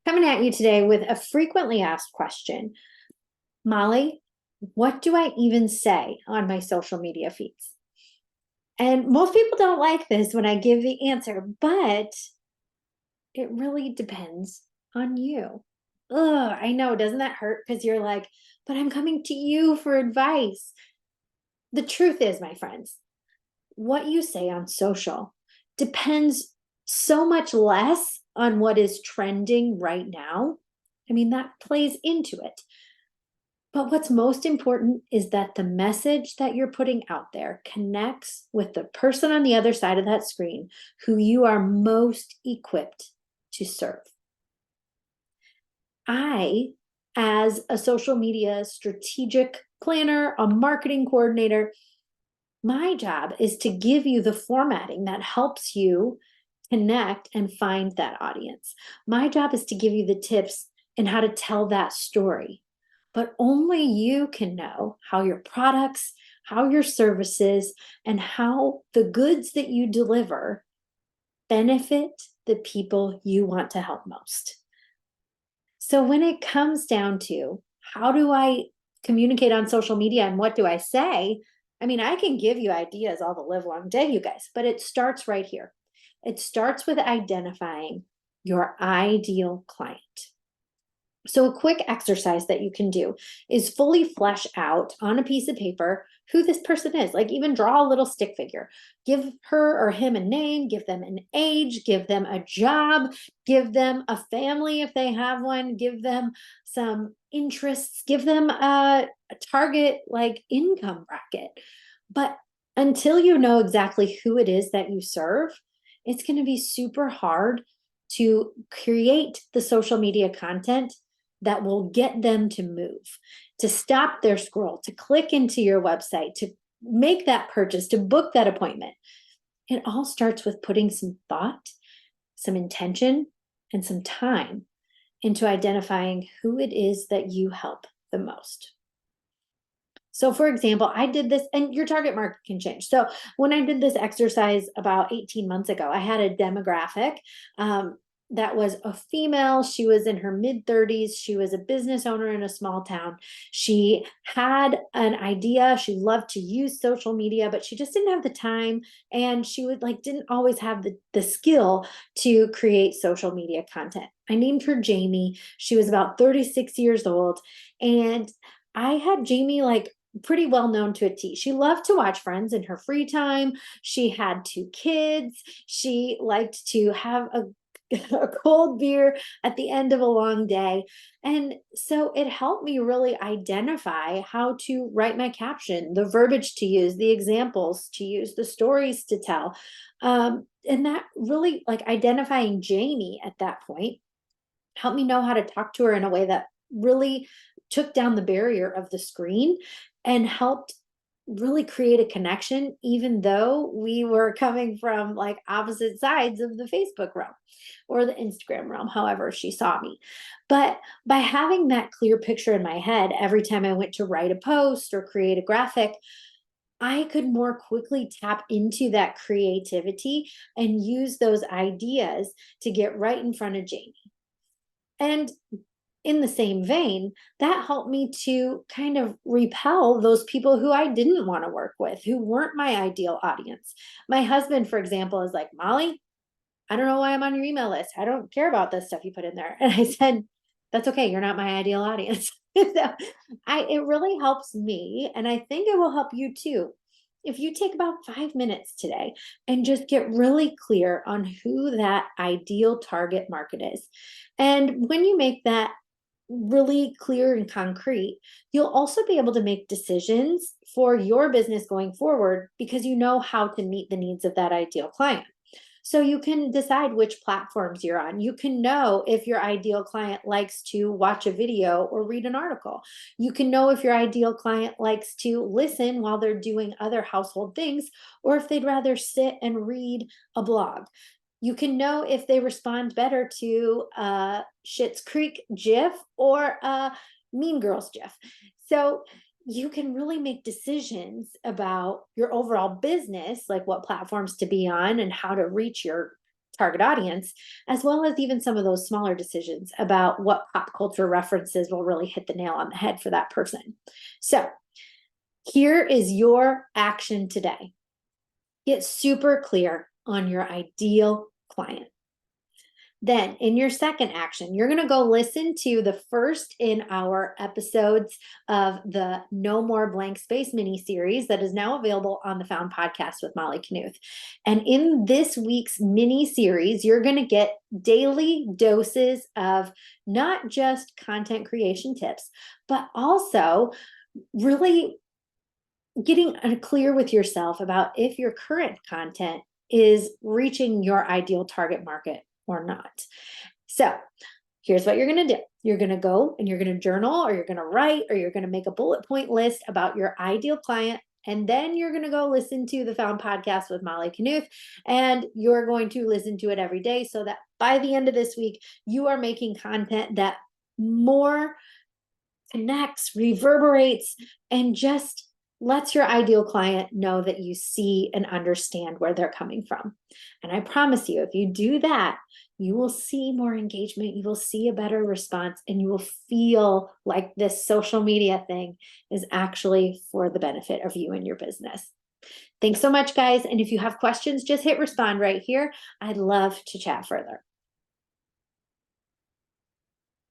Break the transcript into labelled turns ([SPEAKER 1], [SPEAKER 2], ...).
[SPEAKER 1] Coming at you today with a frequently asked question. Molly, what do I even say on my social media feeds? And most people don't like this when I give the answer, but it really depends on you. Ugh, I know, doesn't that hurt? Because you're like, but I'm coming to you for advice. The truth is, my friends, what you say on social depends so much less on what is trending right now. I mean, that plays into it. But what's most important is that the message that you're putting out there connects with the person on the other side of that screen who you are most equipped to serve. I, as a social media strategic planner, a marketing coordinator, my job is to give you the formatting that helps you connect and find that audience. My job is to give you the tips and how to tell that story. But only you can know how your products, how your services, and how the goods that you deliver benefit the people you want to help most. So when it comes down to how do I communicate on social media and what do I say? I mean, I can give you ideas all the live long day, you guys, but it starts right here. It starts with identifying your ideal client. So, a quick exercise that you can do is fully flesh out on a piece of paper who this person is. Like, even draw a little stick figure. Give her or him a name, give them an age, give them a job, give them a family if they have one, give them some interests, give them a target like income bracket. But until you know exactly who it is that you serve, it's going to be super hard to create the social media content that will get them to move, to stop their scroll, to click into your website, to make that purchase, to book that appointment. It all starts with putting some thought, some intention, and some time into identifying who it is that you help the most. So, for example, I did this, and your target market can change. So, when I did this exercise about 18 months ago, I had a demographic that was a female. She was in her mid 30s. She was a business owner in a small town. She had an idea. She loved to use social media, but she just didn't have the time. And she would didn't always have the skill to create social media content. I named her Jamie. She was about 36 years old. And I had Jamie pretty well known to a T. She loved to watch Friends in her free time. She had two kids. She liked to have a cold beer at the end of a long day. And so it helped me really identify how to write my caption, the verbiage to use, the examples to use, the stories to tell. And that really, identifying Jamie at that point, helped me know how to talk to her in a way that really took down the barrier of the screen and helped really create a connection, even though we were coming from opposite sides of the Facebook realm or the Instagram realm, however she saw me. But by having that clear picture in my head every time I went to write a post or create a graphic, I could more quickly tap into that creativity and use those ideas to get right in front of Jamie. And in the same vein, that helped me to kind of repel those people who I didn't want to work with, who weren't my ideal audience. My husband, for example, is like, Molly, I don't know why I'm on your email list. I don't care about this stuff you put in there. And I said, that's okay. You're not my ideal audience. So it really helps me. And I think it will help you too. If you take about 5 minutes today and just get really clear on who that ideal target market is. And when you make that really clear and concrete, you'll also be able to make decisions for your business going forward because you know how to meet the needs of that ideal client. So you can decide which platforms you're on. You can know if your ideal client likes to watch a video or read an article. You can know if your ideal client likes to listen while they're doing other household things, or if they'd rather sit and read a blog. You can know if they respond better to a Schitt's Creek GIF or a Mean Girls GIF. So you can really make decisions about your overall business, like what platforms to be on and how to reach your target audience, as well as even some of those smaller decisions about what pop culture references will really hit the nail on the head for that person. So here is your action today. Get super clear on your ideal client. Then in your second action, you're going to go listen to the first in our episodes of the No More Blank Space mini series that is now available on the Found Podcast with Molly Knuth. And in this week's mini series, you're going to get daily doses of not just content creation tips, but also really getting clear with yourself about if your current content is reaching your ideal target market or not. So here's what you're going to do. You're going to go and you're going to journal, or you're going to write, or you're going to make a bullet point list about your ideal client. And then you're going to go listen to the Found Podcast with Molly Knuth, and you're going to listen to it every day so that by the end of this week, you are making content that more connects, reverberates, and just lets your ideal client know that you see and understand where they're coming from. And I promise you, if you do that, you will see more engagement, you will see a better response, and you will feel like this social media thing is actually for the benefit of you and your business. Thanks so much, guys. And if you have questions, just hit respond right here. I'd love to chat further.